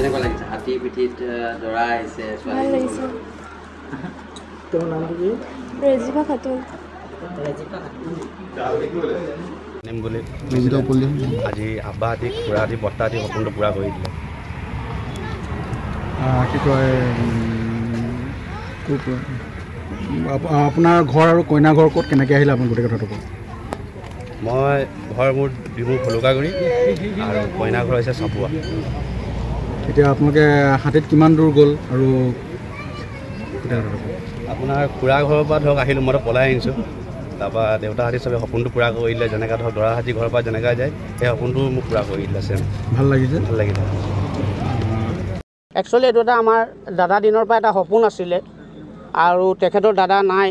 কেনেকুৱা লাগিছে হাতী পিঠিত দৰা আহিছে ভাল লাগিছে তোমাৰ নামটো কি ৰেজিফা খাতুন আজি আব্বা আদি খুৰা আদি বৰ্তা আদি সপোনটো পূৰা কৰি দিলে কি কয় আপোনাৰ ঘৰ আৰু কইনা ঘৰ ক'ত কেনেকৈ আহিলে আপুনি গোটেই কথাটো কওক মই ঘৰ মোৰ বিমুৰ ভলুকাগুৰি আৰু কইনা ঘৰ হৈছে চাপুৱা এতিয়া আপোনালোকে হাতীত কিমান দূৰ গ'ল আৰু গোটেই কথাটো কওক আপোনাৰ খুৰা ঘৰৰ পৰা ধৰক আহিলোঁ মইতো পলাই আনিছোঁ তাৰপৰা দেউতাহঁতি চবে সপোনটো পূৰা কৰি দিলে যেনেকৈ ধৰক দৰা হাতী ঘৰৰ পৰা যেনেকৈ যায় সেই সপোনটো মোক পূৰা কৰি দিলে চেম ভাল লাগিছে ভাল লাগিলে একচুৱেলি এইটো এটা আমাৰ দাদা দিনৰ পৰা এটা সপোন আছিলে আৰু তেখেতৰ দাদা নাই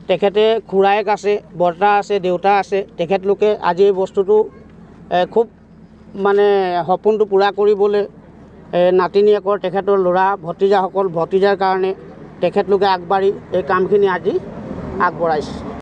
তেখেতে খুৰায়েক আছে বৰ্তা আছে দেউতা আছে তেখেতলোকে আজি এই বস্তুটো খুব মানে সপোনটো পূৰা কৰিবলৈ নাতিনীয়েকৰ তেখেতৰ ল'ৰা ভতিজাসকল ভতিজাৰ কাৰণে তেখেতলোকে আগবাঢ়ি এই কামখিনি আজি আগবঢ়াইছে